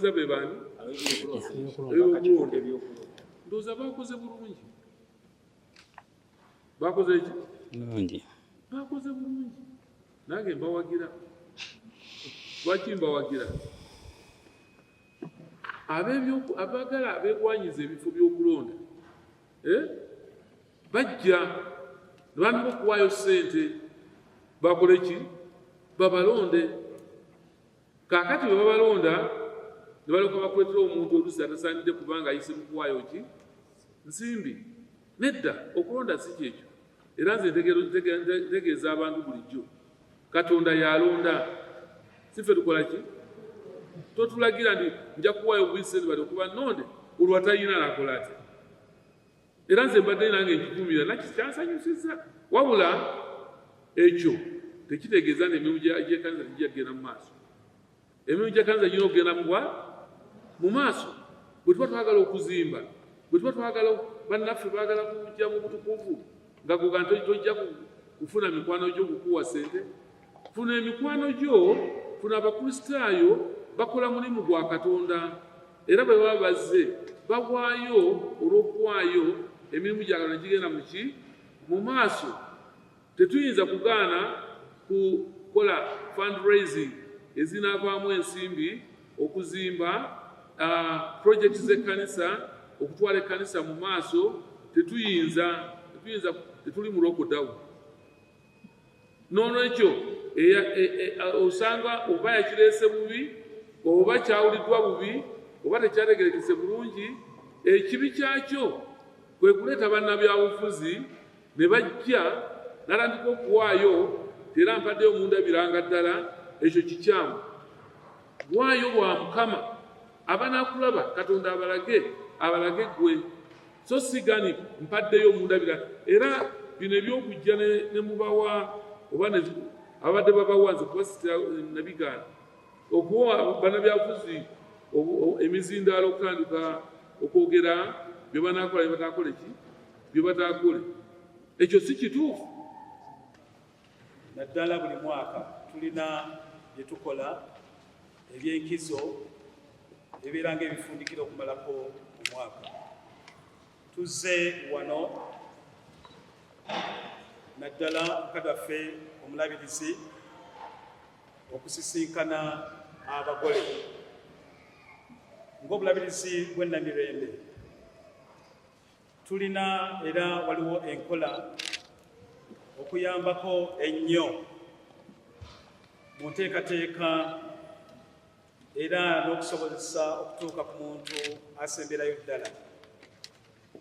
Zabe bani ndoza bakoze bulungi bakoze bulungi nange mbawagira lwaki mbawagira abagala abegwanyiza ebifo by'okulonda bajja nebandika okuwaayo ssente bakole ki babalonde kakati bwe babalonda nebaloka bakuletera omuntu oluusi atasaanidde kubanga ayise mu kuwaayo ki nsimbi nedda okulonda si kyekyo era nze ntegeeza abantu bulijjo katonda yalonda sife tukola ki totulagira ndi nja kuwaayo obuyiseni bali okuba nonde olwatayina nakola ati era nze mbadde nange nkikumira nakikyansanyusiza wabula ekyo tekitegeeza n'emirimu gy'ekkanisa tegijja mu maaso emirimu gy'ekkanisa girina okugenda mu maaso bwe tuba twagala okuzimba bwe tuba twagala bannaffe baagala kujja mu butukuvu nga goga tojja kufuna mikwano gyo kukuwa ssente funa emikwano gyo funa abakristaayo bakola mulimu gwa katonda era bwe baba bazze bawaayo olw'okuwaayo emirimu gyagala gigenda mu maaso tetuyinza kugaana kukola fundraising ezinaavaamu ensimbi okuzimba project z'ekkanisa okutwala ekkanisa mu maaso tetuli mu lockdown noolwekyo osanga oba yakireese bubi oba kyawuliddwa bubi oba tekyategerekese bulungi ekibi kyakyo kwe kuleeta bannabyabufuzi ne bajja natandika okuwaayo tera mpaddeyo mundabiranga ddala ekyo kikyamu waayo bwa mukama abanakulaba katonda abalage gwe so sigani mpaddeyo mundabira era bino ebyokujja ne mubawa oba abadde babawa nze kubasitira nabigaana okuwa bannabyabufuzi emizindaalo okutandika okwogera bye banaakola bye bataakole ekyo si kituufu naddala buli mwaka tulina bye tukola ebyenkizo ebibeera ng'ebifundikiro okumalako mu mwaka tuzze wano naddala mukadaffe omulabirizi okusisinkana abagole ng'obulabirizi bw'ennamirembe tulina era waliwo enkola okuyambako ennyo mu nteekateeka era n'okusobozesa okutuuka ku muntu asemberayo ddala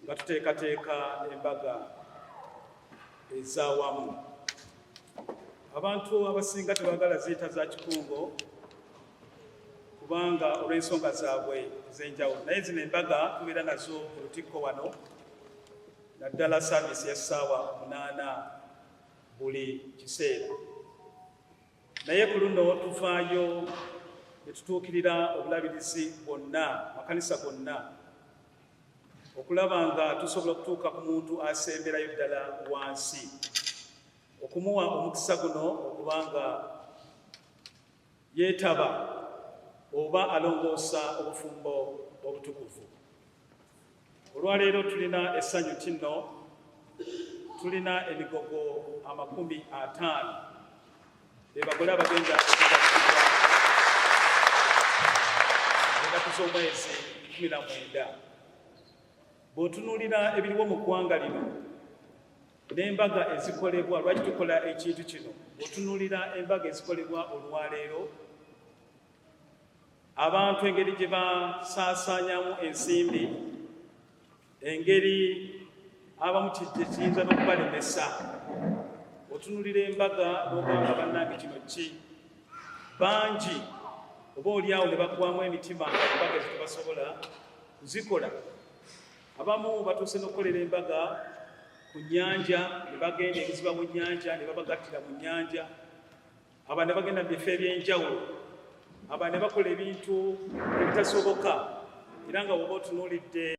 nga tuteekateeka embaga ez'awamu abantu abasinga tebaagala ziyita za kikungo kubanga olw'ensonga zaabwe ez'enjawulo naye zino embaga tubeera nazo ku lutikko wano naddala saaviisi ya ssaawa 8 buli kiseera naye ku luno tuvaayo ne tutuukirira obulabirizi bwonna makanisa gonna okulaba nga tusobola okutuuka ku muntu asemberayo ddala wansi okumuwa omukisa guno okubanga yeetaba oba alongoosa obufumbo obutukuvu olwaleero tulina essanyu tinno tulina emigogo 50 bebagole abagenda ennaku z'omwezi 19 bw'otunuulira ebiriwo mu ggwanga lino n'embaga ezikolebwa lwaki tukola ekintu kino bw'otunuulira embaga ezikolebwa olwaleero abantu engeri gye basaasaanyamu ensimbi engeri abamu kiyinza n'okubalemesa otunulira embaga n'ogamba bannange kino ki bangi oba oliawo ne baggwamu emitima nga embaga ezitebasobola kuzikola abamu batuuse n'okukolera embaga ku nnyanja ne bagenda ebiziba mu nnyanja ne babagattira mu nnyanja aba ne bagenda mu bifo ebyenjawulo aba ne bakola ebintu ebitasoboka era nga woba otunuulidde